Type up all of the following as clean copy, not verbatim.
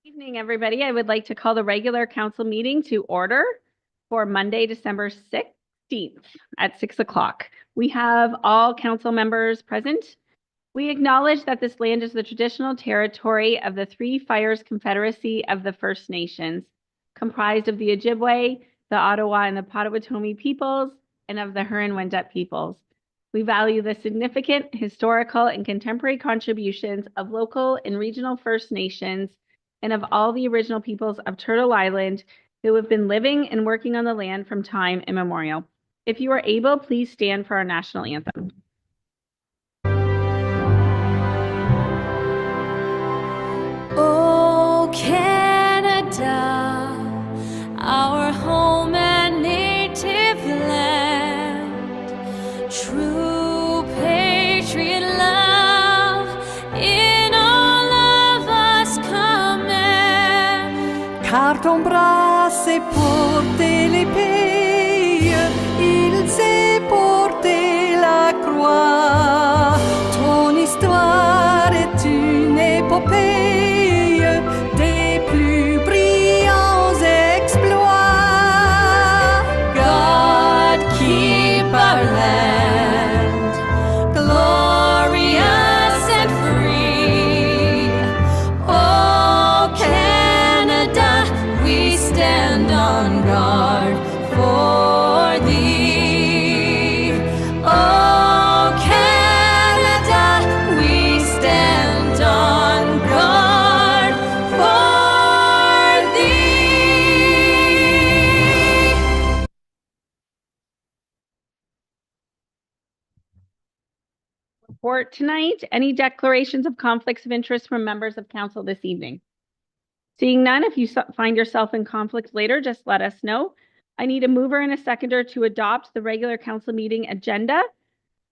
Evening, everybody. I would like to call the regular council meeting to order for Monday, December 16th at 6 o'clock. We have all council members present. We acknowledge that this land is the traditional territory of the Three Fires Confederacy of the First Nations, comprised of the Ojibwe, the Ottawa, and the Potawatomi peoples, and of the Huron-Wendat peoples. We value the significant historical and contemporary contributions of local and regional First Nations and of all the original peoples of Turtle Island who have been living and working on the land from time immemorial. If you are able, please stand for our national anthem. Oh, Canada, our home and native land, true patriot love in all of us command. Car ton bras s'est porté l'épée, il s'est porté la croix. Ton histoire est une épopée des plus brillants exploits. God keep our land glorious and free. Oh, Canada, we stand on guard for thee. Oh, Canada, we stand on guard for thee. Report tonight. Any declarations of conflicts of interest from members of council this evening? Seeing none, if you find yourself in conflict later, just let us know. I need a mover and a seconder to adopt the regular council meeting agenda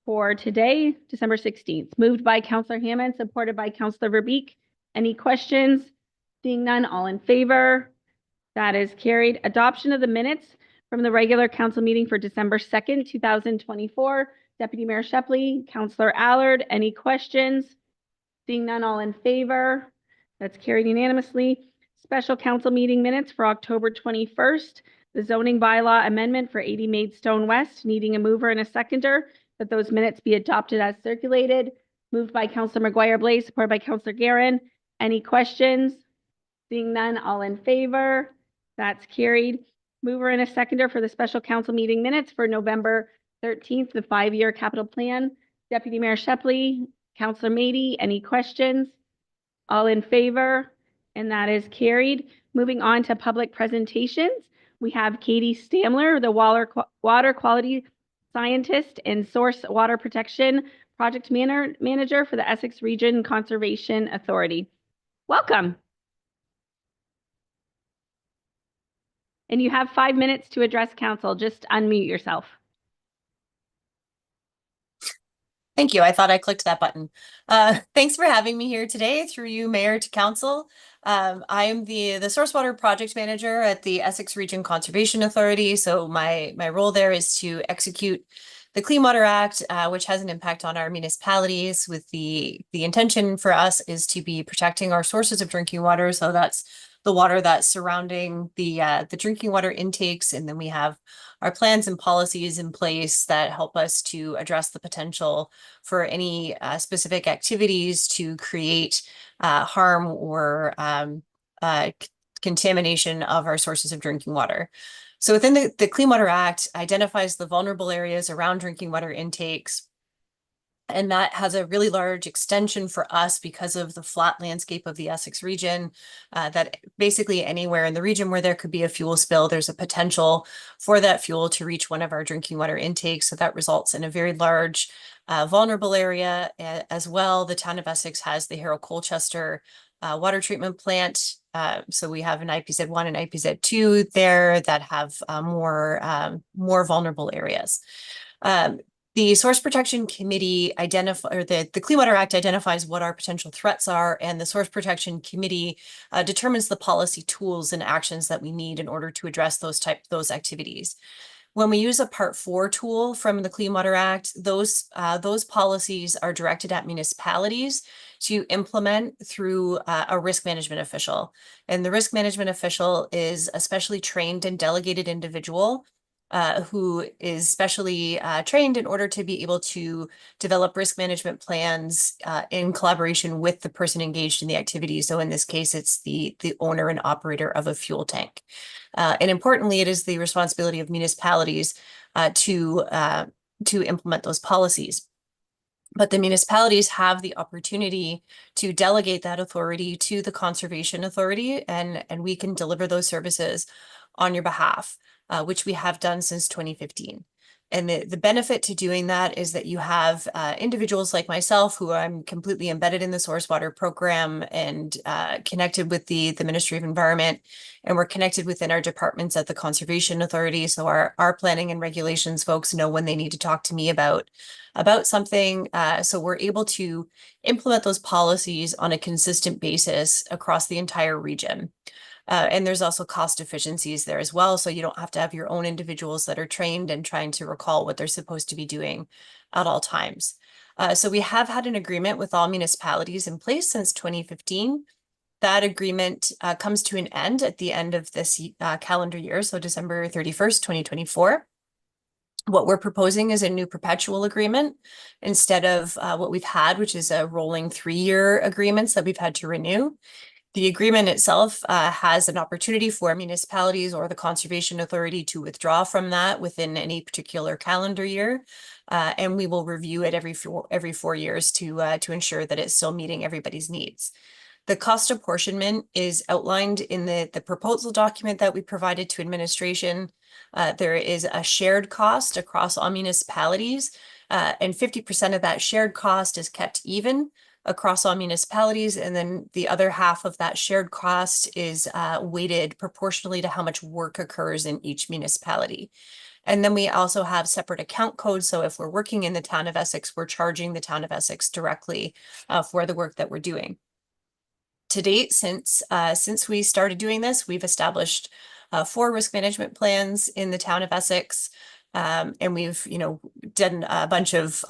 for today, December 16th. Moved by Councillor Hammond, supported by Councillor Verbeek. Any questions? Seeing none, all in favor? That is carried. Adoption of the minutes from the regular council meeting for December 2nd, 2024. Deputy Mayor Shepley, Councillor Allard, any questions? Seeing none, all in favor? That's carried unanimously. Special council meeting minutes for October 21st. The zoning bylaw amendment for 80 Maidstone West, needing a mover and a seconder, that those minutes be adopted as circulated. Moved by Councillor McGuire Blaze, supported by Councillor Guerin. Any questions? Seeing none, all in favor? That's carried. Mover and a seconder for the special council meeting minutes for November 13th, the 5-year capital plan. Deputy Mayor Shepley, Councillor Mady, any questions? All in favor? And that is carried. Moving on to public presentations. We have Katie Stamler, the water quality scientist and source water protection project manager for the Essex Region Conservation Authority. Welcome. And you have 5 minutes to address council. Just unmute yourself. Thank you. I thought I clicked that button. Thanks for having me here today, through you, Mayor, to Council. I am the Source Water Project Manager at the Essex Region Conservation Authority. So my role there is to execute the Clean Water Act, which has an impact on our municipalities. With the intention for us is to be protecting our sources of drinking water. So that's the water that's surrounding the drinking water intakes, and then we have our plans and policies in place that help us to address the potential for any specific activities to create harm or contamination of our sources of drinking water. So within the Clean Water Act identifies the vulnerable areas around drinking water intakes. And that has a really large extension for us because of the flat landscape of the Essex region, that basically anywhere in the region where there could be a fuel spill, there's a potential for that fuel to reach one of our drinking water intakes. So that results in a very large vulnerable area. As well, the town of Essex has the Harold Colchester water treatment plant. So we have an IPZ1 and IPZ2 there that have more vulnerable areas. The Source Protection Committee the Clean Water Act identifies what our potential threats are, and the Source Protection Committee determines the policy tools and actions that we need in order to address those activities. When we use a Part 4 tool from the Clean Water Act, those policies are directed at municipalities to implement through a risk management official. And the risk management official is a specially trained and delegated individual who is specially trained in order to be able to develop risk management plans in collaboration with the person engaged in the activity. So in this case, it's the owner and operator of a fuel tank. And importantly, it is the responsibility of municipalities to implement those policies. But the municipalities have the opportunity to delegate that authority to the Conservation Authority, and we can deliver those services on your behalf, which we have done since 2015. And the benefit to doing that is that you have individuals like myself, who I'm completely embedded in the source water program and connected with the Ministry of Environment, and we're connected within our departments at the Conservation Authority. So our planning and regulations folks know when they need to talk to me about something. So we're able to implement those policies on a consistent basis across the entire region. And there's also cost efficiencies there as well. So you don't have to have your own individuals that are trained and trying to recall what they're supposed to be doing at all times. So we have had an agreement with all municipalities in place since 2015. That agreement comes to an end at the end of this calendar year, so December 31st, 2024. What we're proposing is a new perpetual agreement instead of what we've had, which is a rolling 3-year agreements that we've had to renew. The agreement itself has an opportunity for municipalities or the Conservation Authority to withdraw from that within any particular calendar year. And we will review it every 4 years to ensure that it's still meeting everybody's needs. The cost apportionment is outlined in the proposal document that we provided to administration. There is a shared cost across all municipalities, and 50% of that shared cost is kept even across all municipalities, and then the other half of that shared cost is weighted proportionally to how much work occurs in each municipality. And then we also have separate account codes. So if we're working in the town of Essex, we're charging the town of Essex directly for the work that we're doing. To date, since we started doing this, we've established 4 risk management plans in the town of Essex, and we've done a bunch of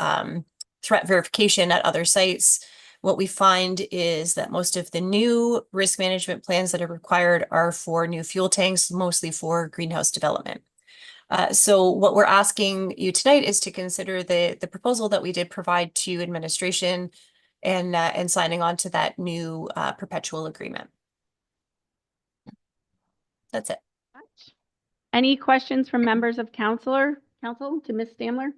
threat verification at other sites. What we find is that most of the new risk management plans that are required are for new fuel tanks, mostly for greenhouse development. So what we're asking you tonight is to consider the proposal that we did provide to administration and signing on to that new perpetual agreement. That's it. Any questions from members of council to Ms. Stamler?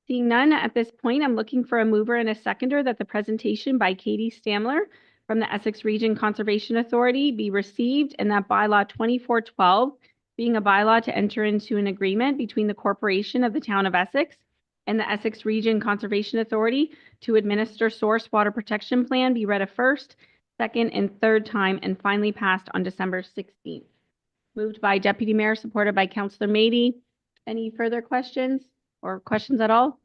Seeing none, at this point, I'm looking for a mover and a seconder that the presentation by Katie Stamler from the Essex Region Conservation Authority be received, and that bylaw 2412, being a bylaw to enter into an agreement between the corporation of the town of Essex and the Essex Region Conservation Authority to administer source water protection plan, be read a first, second, and third time, and finally passed on December 16th. Moved by Deputy Mayor, supported by Councillor Mady. Any further questions or questions at all?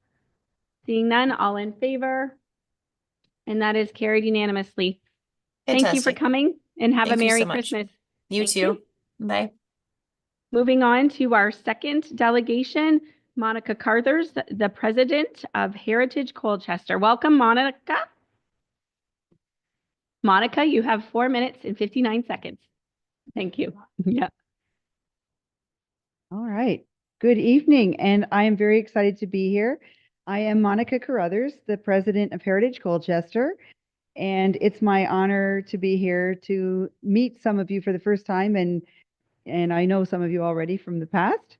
Seeing none, all in favor? And that is carried unanimously. Thank you for Fantastic. coming, and have Thank a you Merry so much. Christmas. You Thank too. you. Bye. Moving on to our second delegation, Monica Carthers, the president of Heritage Colchester. Welcome, Monica. Monica, you have 4 minutes and 59 seconds. Thank you. Yeah. All right. Good evening, and I am very excited to be here. I am Monica Carruthers, the president of Heritage Colchester, and it's my honor to be here to meet some of you for the first time, and I know some of you already from the past.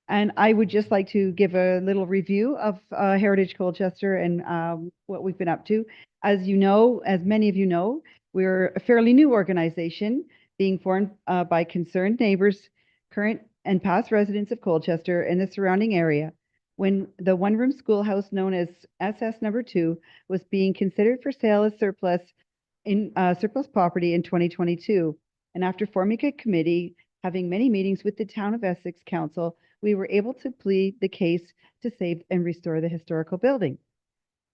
And I would just like to give a little review of Heritage Colchester and what we've been up to. As you know, as many of you know, we're a fairly new organization being formed by concerned neighbors, current and past residents of Colchester and the surrounding area, when the one-room schoolhouse known as SS number 2 was being considered for sale as surplus property in 2022. And after forming a committee, having many meetings with the Town of Essex Council, we were able to plead the case to save and restore the historical building.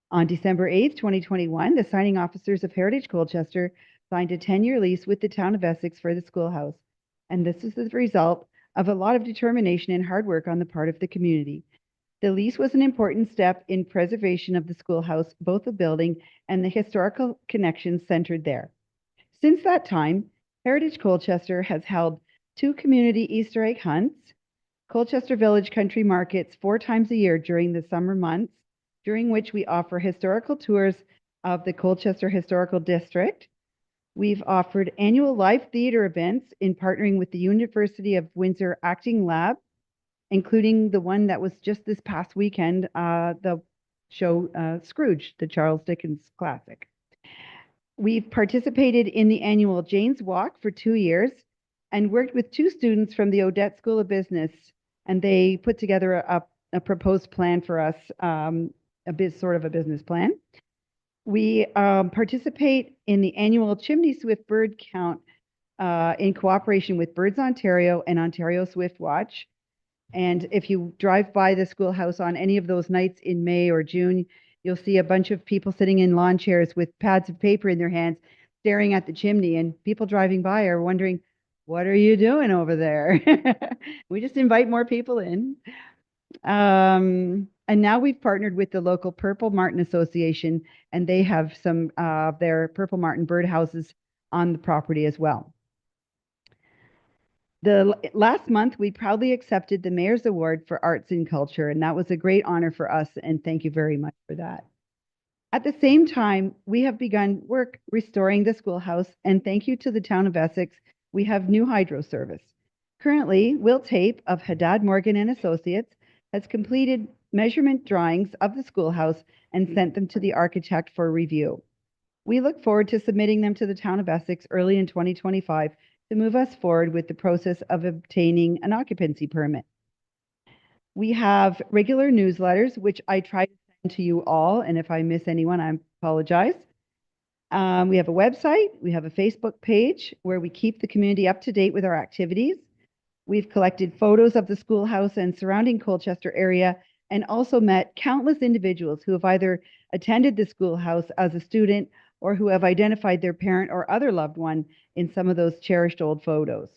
On December 8th, 2021, the signing officers of Heritage Colchester signed a 10-year lease with the Town of Essex for the schoolhouse. And this is the result of a lot of determination and hard work on the part of the community. The lease was an important step in preservation of the schoolhouse, both the building and the historical connections centered there. Since that time, Heritage Colchester has held 2 community Easter egg hunts, Colchester Village Country Markets 4 times a year during the summer months, during which we offer historical tours of the Colchester Historical District. We've offered annual live theater events in partnering with the University of Windsor Acting Lab, including the one that was just this past weekend, the show Scrooge, the Charles Dickens classic. We've participated in the annual Jane's Walk for 2 years and worked with 2 students from the Odette School of Business, and they put together a proposed plan for us, sort of a business plan. We participate in the annual Chimney Swift Bird Count in cooperation with Birds Ontario and Ontario Swift Watch. And if you drive by the schoolhouse on any of those nights in May or June, you'll see a bunch of people sitting in lawn chairs with pads of paper in their hands, staring at the chimney, and people driving by are wondering, what are you doing over there? We just invite more people in. And now we've partnered with the local Purple Martin Association, and they have some of their Purple Martin birdhouses on the property as well. Last month, we proudly accepted the Mayor's Award for Arts and Culture, and that was a great honor for us, and thank you very much for that. At the same time, we have begun work restoring the schoolhouse, and thank you to the town of Essex, we have new hydro service. Currently, Will Tape of Haddad Morgan and Associates has completed measurement drawings of the schoolhouse and sent them to the architect for review. We look forward to submitting them to the town of Essex early in 2025 to move us forward with the process of obtaining an occupancy permit. We have regular newsletters, which I try to send to you all, and if I miss anyone, I apologize. We have a website, we have a Facebook page where we keep the community up to date with our activities. We've collected photos of the schoolhouse and surrounding Colchester area, and also met countless individuals who have either attended the schoolhouse as a student or who have identified their parent or other loved one in some of those cherished old photos.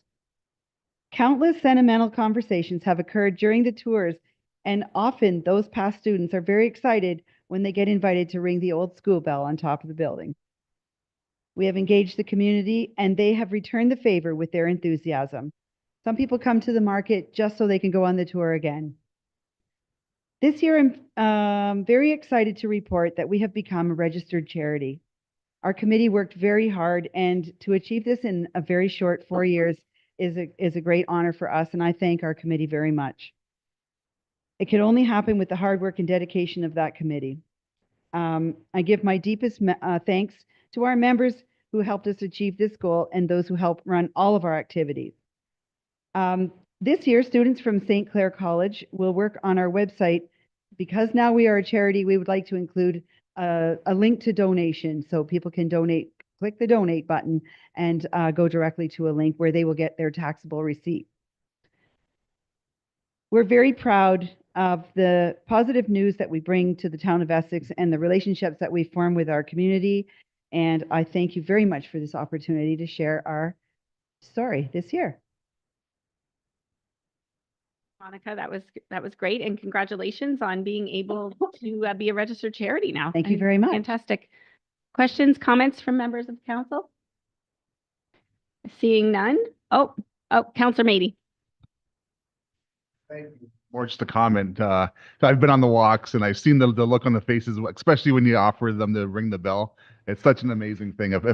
Countless sentimental conversations have occurred during the tours, and often those past students are very excited when they get invited to ring the old school bell on top of the building. We have engaged the community, and they have returned the favor with their enthusiasm. Some people come to the market just so they can go on the tour again. This year, I'm very excited to report that we have become a registered charity. Our committee worked very hard, and to achieve this in a very short 4 years is a great honor for us, and I thank our committee very much. It could only happen with the hard work and dedication of that committee. I give my deepest thanks to our members who helped us achieve this goal and those who help run all of our activities. This year, students from St. Clair College will work on our website. Because now we are a charity, we would like to include a link to donation so people can donate, click the donate button and go directly to a link where they will get their taxable receipt. We're very proud of the positive news that we bring to the town of Essex and the relationships that we form with our community. And I thank you very much for this opportunity to share our story this year. Monica, that was great, and congratulations on being able to be a registered charity now. Thank you very much. Fantastic. Questions, comments from members of council? Seeing none. Oh, Councillor Mady. Thank you. More just a comment. I've been on the walks and I've seen the look on the faces, especially when you offer them to ring the bell. It's such an amazing thing. If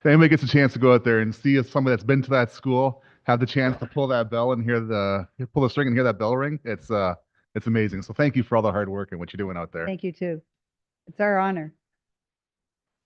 anybody gets a chance to go out there and see somebody that's been to that school, have the chance to pull that bell and pull the string and hear that bell ring, it's amazing. So thank you for all the hard work and what you're doing out there. Thank you too. It's our honor.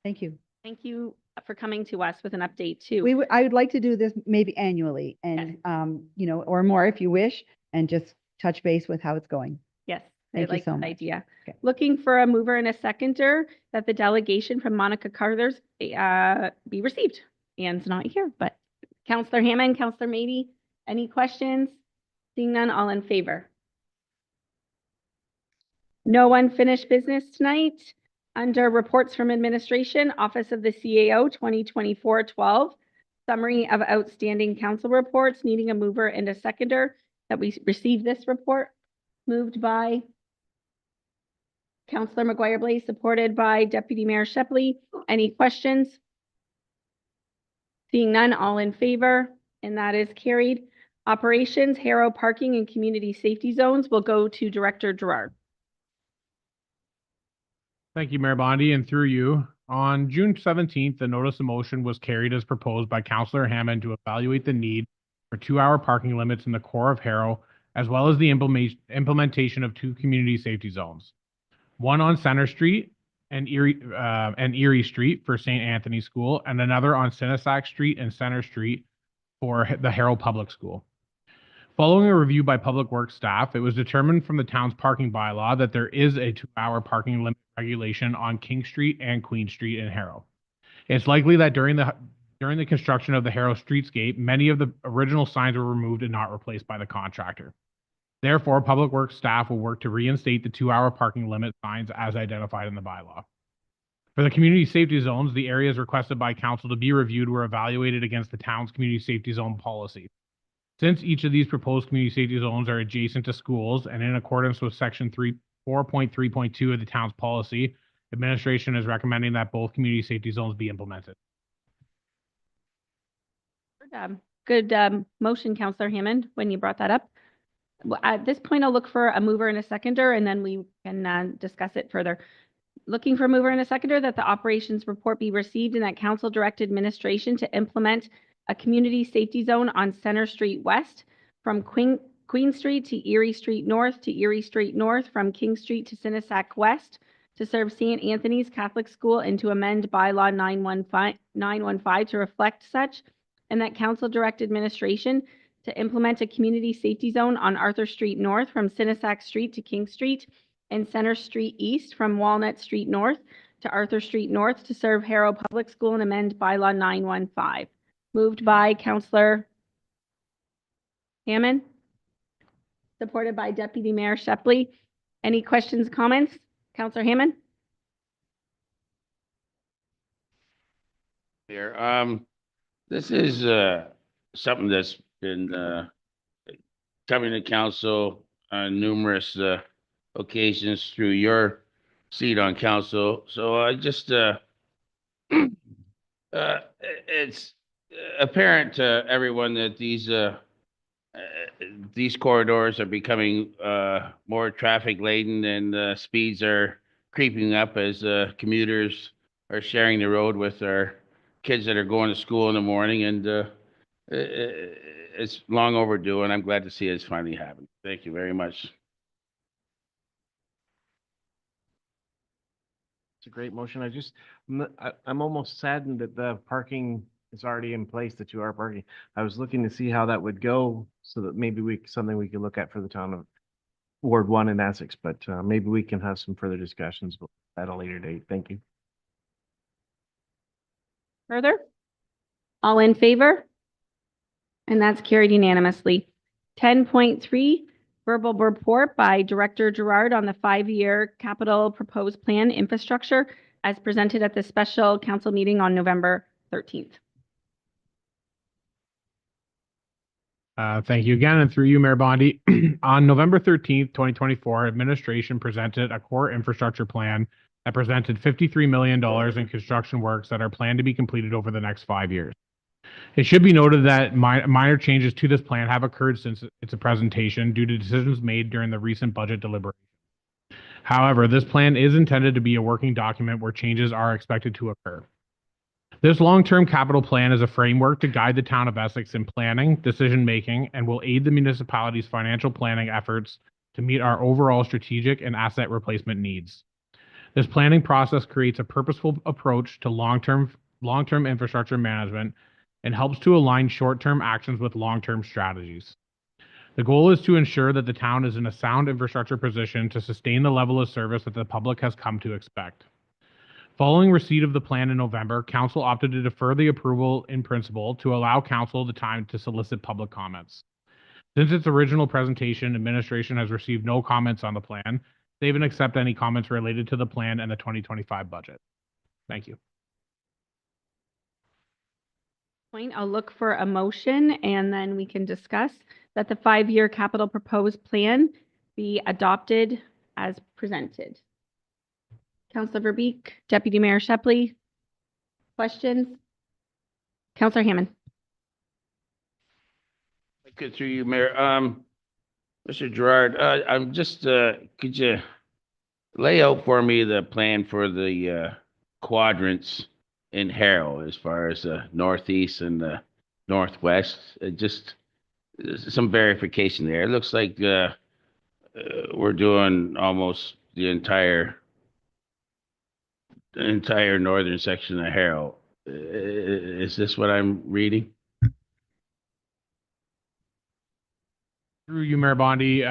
Thank you. Thank you for coming to us with an update too. I would like to do this maybe annually and, or more if you wish, and just touch base with how it's going. Yes, Thank I you like so that much. idea. Okay. Looking for a mover and a seconder that the delegation from Monica Carruthers be received. Anne's not here, but Councillor Hammond, Councillor Mady, any questions? Seeing none, all in favor? No unfinished business tonight. Under reports from administration, Office of the CAO 2024-12, summary of outstanding council reports, needing a mover and a seconder that we receive this report. Moved by Councillor McGuire Blaze, supported by Deputy Mayor Shepley. Any questions? Seeing none, all in favor, and that is carried. Operations, Harrow Parking and Community Safety Zones will go to Director Gerard. Thank you, Mayor Bondi, and through you. On June 17th, the notice of motion was carried as proposed by Councillor Hammond to evaluate the need for 2-hour parking limits in the core of Harrow, as well as the implementation of 2 community safety zones. One on Center Street and Erie Street for St. Anthony School, and another on Sinisac Street and Center Street for the Harrow Public School. Following a review by Public Works staff, it was determined from the town's parking bylaw that there is a 2-hour parking limit regulation on King Street and Queen Street in Harrow. It's likely that during the construction of the Harrow Streetscape, many of the original signs were removed and not replaced by the contractor. Therefore, Public Works staff will work to reinstate the 2-hour parking limit signs as identified in the bylaw. For the community safety zones, the areas requested by council to be reviewed were evaluated against the town's community safety zone policy. Since each of these proposed community safety zones are adjacent to schools and in accordance with section 4.3.2 of the town's policy, administration is recommending that both community safety zones be implemented. Good motion, Councillor Hammond, when you brought that up. Well, at this point, I'll look for a mover and a seconder, and then we can discuss it further. Looking for a mover and a seconder that the operations report be received and that council direct administration to implement a community safety zone on Center Street West from Queen Street to Erie Street North to Erie Street North, from King Street to Sinisac West, to serve St. Anthony's Catholic School, and to amend bylaw 915 to reflect such, and that council direct administration to implement a community safety zone on Arthur Street North from Sinisac Street to King Street, and Center Street East from Walnut Street North to Arthur Street North, to serve Harrow Public School, and amend bylaw 915. Moved by Councillor Hammond, supported by Deputy Mayor Shepley. Any questions, comments? Councillor Hammond? Here, this is something that's been coming to council on numerous occasions through your seat on council. So I just it's apparent to everyone that these corridors are becoming more traffic laden, and speeds are creeping up as commuters are sharing the road with our kids that are going to school in the morning, and it's long overdue, and I'm glad to see it's finally happened. Thank you very much. It's a great motion. I'm almost saddened that the parking is already in place, the 2-hour parking. I was looking to see how that would go, so that maybe something we could look at for the town of Ward 1 and Essex, but maybe we can have some further discussions at a later date. Thank you. Further? All in favor? And that's carried unanimously. 10.3, verbal report by Director Gerard on the 5-year capital proposed plan infrastructure as presented at the special council meeting on November 13th. Thank you again, and through you, Mayor Bondi. On November 13th, 2024, administration presented a core infrastructure plan that presented $53 million in construction works that are planned to be completed over the next 5 years. It should be noted that minor changes to this plan have occurred since its presentation due to decisions made during the recent budget deliberation. However, this plan is intended to be a working document where changes are expected to occur. This long-term capital plan is a framework to guide the town of Essex in planning, decision-making, and will aid the municipality's financial planning efforts to meet our overall strategic and asset replacement needs. This planning process creates a purposeful approach to long-term infrastructure management and helps to align short-term actions with long-term strategies. The goal is to ensure that the town is in a sound infrastructure position to sustain the level of service that the public has come to expect. Following receipt of the plan in November, Council opted to defer the approval in principle to allow Council the time to solicit public comments. Since its original presentation, administration has received no comments on the plan. They even accept any comments related to the plan and the 2025 budget. Thank you. Point, I'll look for a motion and then we can discuss that the 5-year capital proposed plan be adopted as presented. Councillor Verbeek, Deputy Mayor Shepley, questions? Councillor Hammond. Good through you, Mayor. Mr. Gerard, I'm just, could you lay out for me the plan for the quadrants in Harrow as far as the northeast and the northwest? Just some verification there. It looks like we're doing almost the entire northern section of Harrow. Is this what I'm reading? Through you, Mayor Bondi.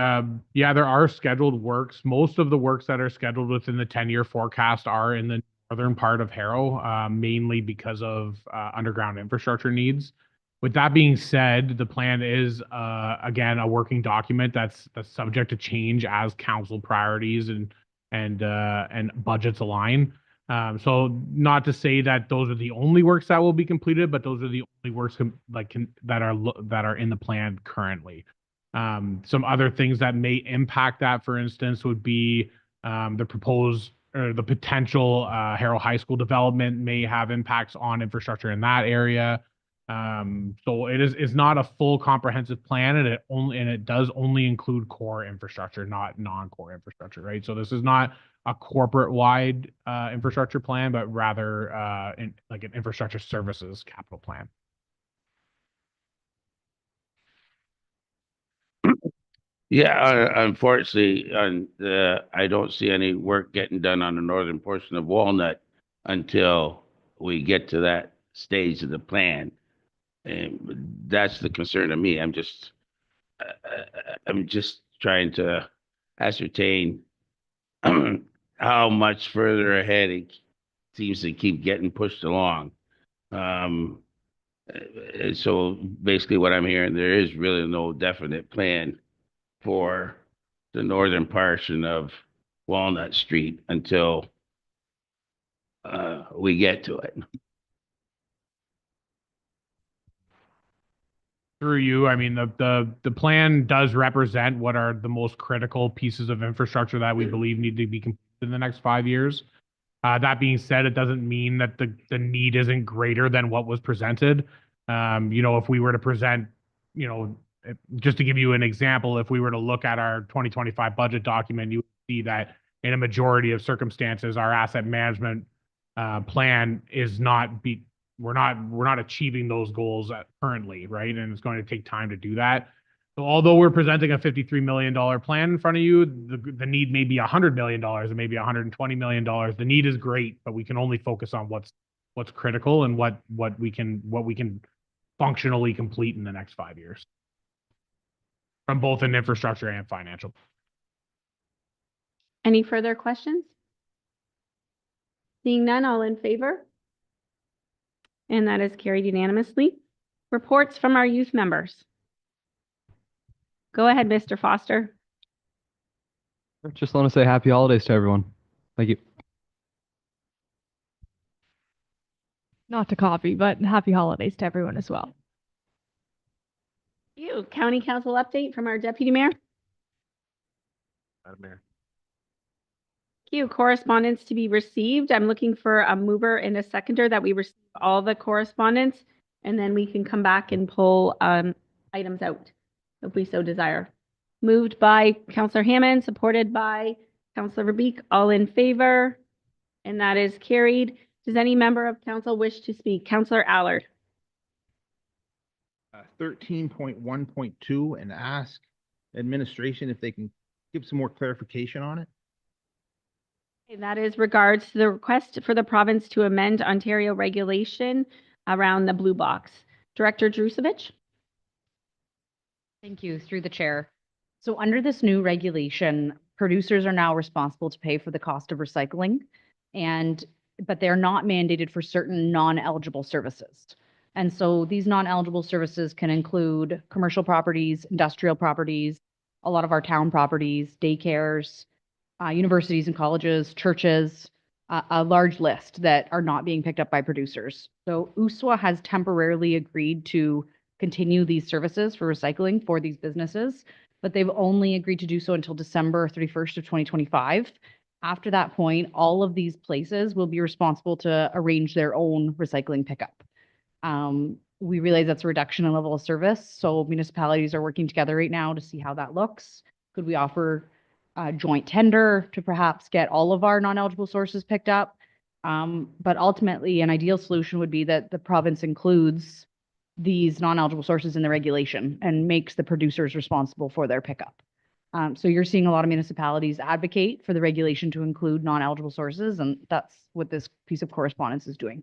Yeah, there are scheduled works. Most of the works that are scheduled within the 10-year forecast are in the northern part of Harrow, mainly because of underground infrastructure needs. With that being said, the plan is, again, a working document that's subject to change as council priorities and budgets align. So not to say that those are the only works that will be completed, but those are the only works that are in the plan currently. Some other things that may impact that, for instance, would be the proposed or the potential Harrow High School development may have impacts on infrastructure in that area. So it's not a full comprehensive plan, and it does only include core infrastructure, not non-core infrastructure, right? So this is not a corporate-wide infrastructure plan, but rather like an infrastructure services capital plan. Yeah, unfortunately, I don't see any work getting done on the northern portion of Walnut until we get to that stage of the plan. And that's the concern of me. I'm just trying to ascertain how much further ahead it seems to keep getting pushed along. So basically what I'm hearing, there is really no definite plan for the northern portion of Walnut Street until we get to it. Through you, I mean, the plan does represent what are the most critical pieces of infrastructure that we believe need to be completed in the next 5 years. That being said, it doesn't mean that the need isn't greater than what was presented. If we were to present, just to give you an example, if we were to look at our 2025 budget document, you would see that in a majority of circumstances, our asset management plan is we're not achieving those goals currently, right? And it's going to take time to do that. So although we're presenting a $53 million plan in front of you, the need may be $100 million and maybe $120 million. The need is great, but we can only focus on what's critical and what we can functionally complete in the next 5 years from both an infrastructure and financial. Any further questions? Seeing none, all in favor? And that is carried unanimously. Reports from our youth members. Go ahead, Mr. Foster. Just want to say happy holidays to everyone. Thank you. Not to copy, but happy holidays to everyone as well. You, County Council update from our Deputy Mayor. Madam Mayor. Thank you. Correspondence to be received. I'm looking for a mover and a seconder that we receive all the correspondence, and then we can come back and pull items out if we so desire. Moved by Councillor Hammond, supported by Councillor Verbeek. All in favor? And that is carried. Does any member of council wish to speak? Councillor Allard. 13.1.2 and ask administration if they can give some more clarification on it. That is regards to the request for the province to amend Ontario regulation around the blue box. Director Drusevich. Thank you, through the chair. So under this new regulation, producers are now responsible to pay for the cost of recycling, but they're not mandated for certain non-eligible services. And so these non-eligible services can include commercial properties, industrial properties, a lot of our town properties, daycares, universities and colleges, churches, a large list that are not being picked up by producers. So USWA has temporarily agreed to continue these services for recycling for these businesses, but they've only agreed to do so until December 31st of 2025. After that point, all of these places will be responsible to arrange their own recycling pickup. We realize that's a reduction in level of service, so municipalities are working together right now to see how that looks. Could we offer a joint tender to perhaps get all of our non-eligible sources picked up? But ultimately, an ideal solution would be that the province includes these non-eligible sources in the regulation and makes the producers responsible for their pickup. So you're seeing a lot of municipalities advocate for the regulation to include non-eligible sources, and that's what this piece of correspondence is doing.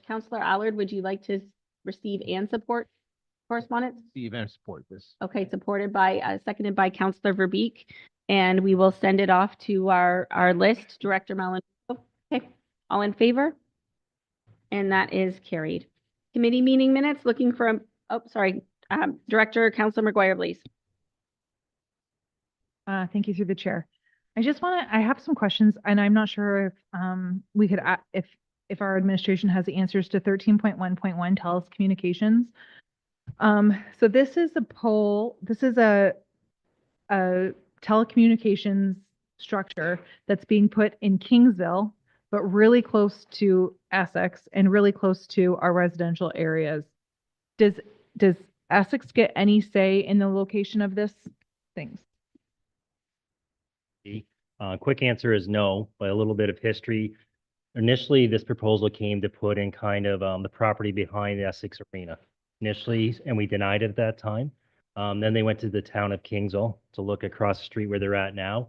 Councillor Allard, would you like to receive and support correspondence? Steve, and support this. Okay, supported by, seconded by Councillor Verbeek, and we will send it off to our list, Director Mellon. Okay, all in favor? And that is carried. Committee meeting minutes, looking for, Director Councillor McGuire, please. Thank you through the chair. I have some questions, and I'm not sure if we could, if our administration has the answers to 13.1.1 telecommunications. So this is a telecommunications structure that's being put in Kingsville, but really close to Essex and really close to our residential areas. Does Essex get any say in the location of this things? Quick answer is no, but a little bit of history. Initially, this proposal came to put in kind of the property behind the Essex Arena initially, and we denied it at that time. Then they went to the town of Kingsville to look across the street where they're at now.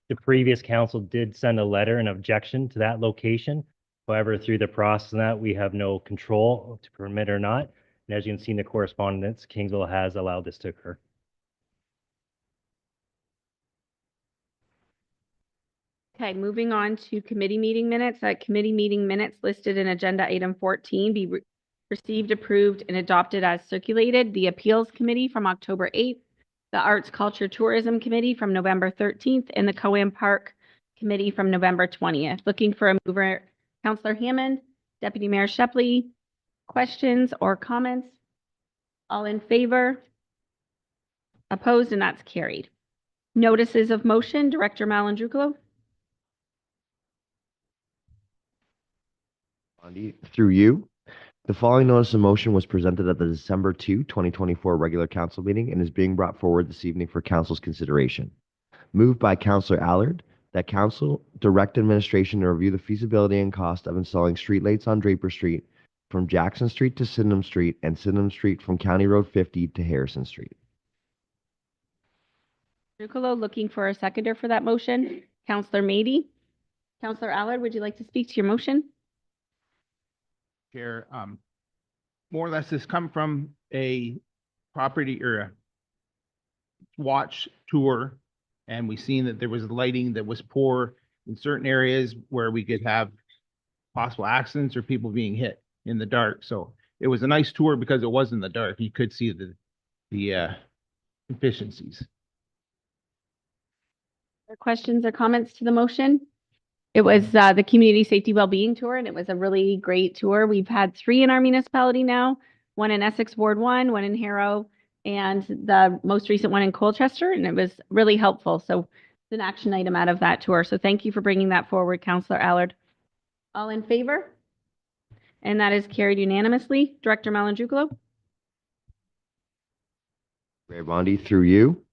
The previous council did send a letter and objection to that location. However, through the process of that, we have no control to permit or not. And as you can see in the correspondence, Kingsville has allowed this to occur. Okay, moving on to committee meeting minutes. Committee meeting minutes listed in agenda item 14 be received, approved, and adopted as circulated. The Appeals Committee from October 8th, the Arts, Culture, Tourism Committee from November 13th, and the Cowan Park Committee from November 20th. Looking for a mover, Councillor Hammond, Deputy Mayor Shepley. Questions or comments? All in favor? Opposed, and that's carried. Notices of motion, Director Malandrucolo. Through you. The following notice of motion was presented at the December 2, 2024 regular council meeting and is being brought forward this evening for council's consideration. Moved by Councillor Allard that council direct administration to review the feasibility and cost of installing streetlights on Draper Street from Jackson Street to Sydenham Street and Sydenham Street from County Road 50 to Harrison Street. Drucolo, looking for a seconder for that motion. Councillor Mady. Councillor Allard, would you like to speak to your motion? Chair, more or less this come from a property or a watch tour, and we seen that there was lighting that was poor in certain areas where we could have possible accidents or people being hit in the dark. So it was a nice tour because it was in the dark. You could see the efficiencies. Questions or comments to the motion? It was the Community Safety Wellbeing Tour, and it was a really great tour. We've had 3 in our municipality now, one in Essex Ward 1, one in Harrow, and the most recent one in Colchester, and it was really helpful. So it's an action item out of that tour. So thank you for bringing that forward, Councillor Allard. All in favor? And that is carried unanimously. Director Malandrucolo. Mayor Bondi, through you.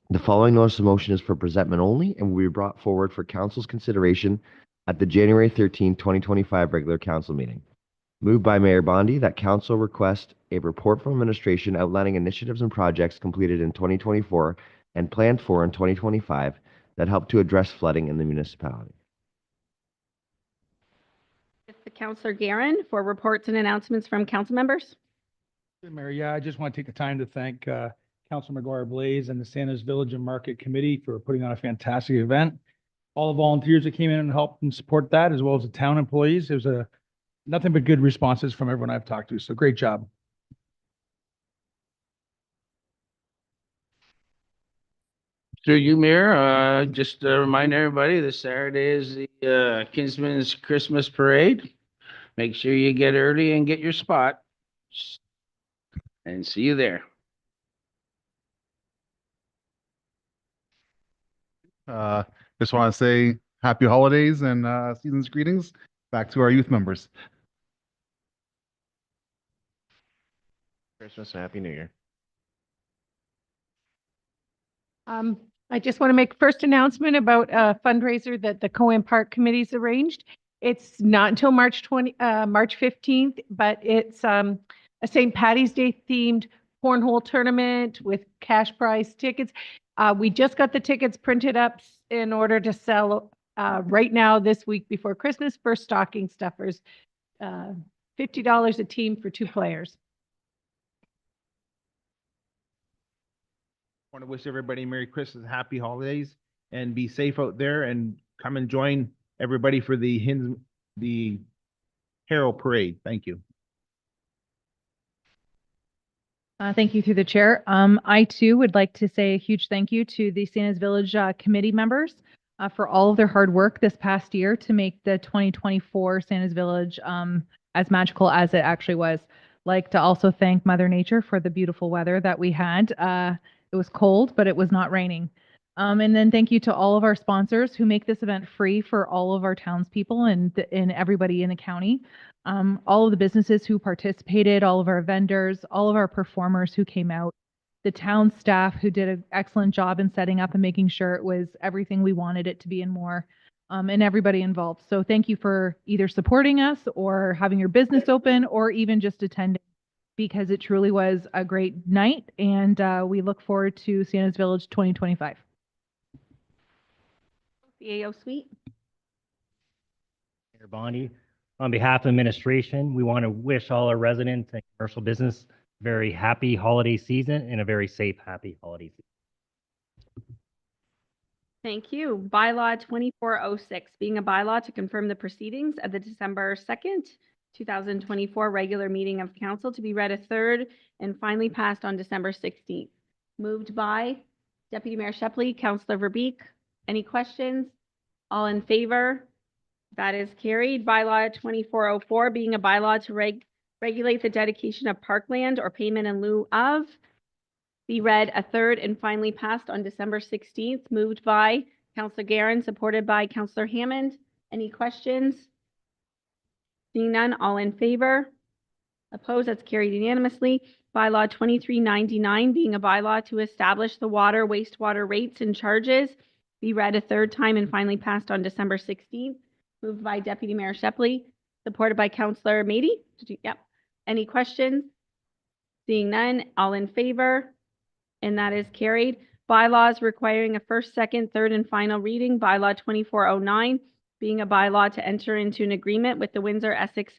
The following notice of motion is for presentment only and will be brought forward for council's consideration at the January 13, 2025 regular council meeting. Moved by Mayor Bondi that council request a report from administration outlining initiatives and projects completed in 2024 and planned for in 2025 that help to address flooding in the municipality. Councillor Guerin for reports and announcements from council members. Mayor, yeah, I just want to take the time to thank Councilor McGuire Blaze and the Santa's Village and Market Committee for putting on a fantastic event. All the volunteers that came in and helped and support that, as well as the town employees. It was nothing but good responses from everyone I've talked to. So great job. Through you, Mayor, just to remind everybody, this Saturday is the Kinsman's Christmas Parade. Make sure you get early and get your spot. And see you there. Just want to say happy holidays and season's greetings back to our youth members. Christmas and Happy New Year. I just want to make first announcement about a fundraiser that the Cohen Park Committee's arranged. It's not until March 15th, but it's a St. Patty's Day themed cornhole tournament with cash prize tickets. We just got the tickets printed up in order to sell right now this week before Christmas for stocking stuffers. $50 a team for 2 players. Want to wish everybody Merry Christmas, Happy Holidays, and be safe out there, and come and join everybody for the Herald Parade. Thank you. Thank you through the chair. I too would like to say a huge thank you to the Santa's Village committee members for all of their hard work this past year to make the 2024 Santa's Village as magical as it actually was. Like to also thank Mother Nature for the beautiful weather that we had. It was cold, but it was not raining. And then thank you to all of our sponsors who make this event free for all of our townspeople and everybody in the county. All of the businesses who participated, all of our vendors, all of our performers who came out, the town staff who did an excellent job in setting up and making sure it was everything we wanted it to be and more, and everybody involved. So thank you for either supporting us or having your business open or even just attending, because it truly was a great night, and we look forward to Santa's Village 2025. CAO Suite. Mayor Bondi, on behalf of administration, we want to wish all our residents and commercial business a very happy holiday season and a very safe, happy holiday season. Thank you. Bylaw 2406, being a bylaw to confirm the proceedings of the December 2nd, 2024 regular meeting of council to be read a third and finally passed on December 16th. Moved by Deputy Mayor Shepley, Councillor Verbeek. Any questions? All in favor? That is carried. Bylaw 2404, being a bylaw to regulate the dedication of parkland or payment in lieu of, be read a third and finally passed on December 16th. Moved by Councillor Guerin, supported by Councillor Hammond. Any questions? Seeing none, all in favor? Opposed? That's carried unanimously. Bylaw 2399, being a bylaw to establish the water, wastewater rates and charges, be read a third time and finally passed on December 16th. Moved by Deputy Mayor Shepley, supported by Councillor Mady. Yep. Any questions? Seeing none, all in favor? And that is carried. Bylaws requiring a first, second, third, and final reading. Bylaw 2409, being a bylaw to enter into an agreement with the Windsor-Essex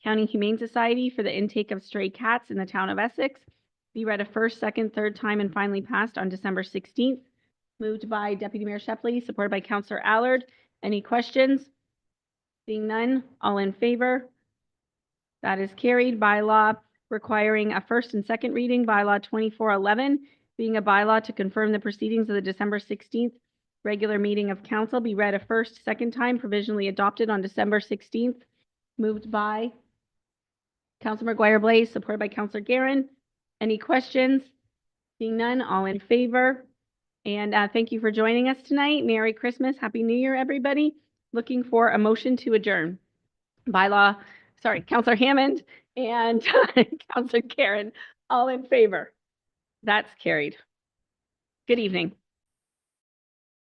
County Humane Society for the intake of stray cats in the town of Essex. Be read a first, second, third time and finally passed on December 16th. Moved by Deputy Mayor Shepley, supported by Councillor Allard. Any questions? Seeing none, all in favor? That is carried. Bylaw requiring a first and second reading. Bylaw 2411, being a bylaw to confirm the proceedings of the December 16th regular meeting of council, be read a first, second time, provisionally adopted on December 16th. Moved by Councillor McGuire-Blaze, supported by Councillor Guerin. Any questions? Seeing none, all in favor? And thank you for joining us tonight. Merry Christmas. Happy New Year, everybody. Looking for a motion to adjourn. Councillor Hammond and Councillor Guerin, all in favor. That's carried. Good evening.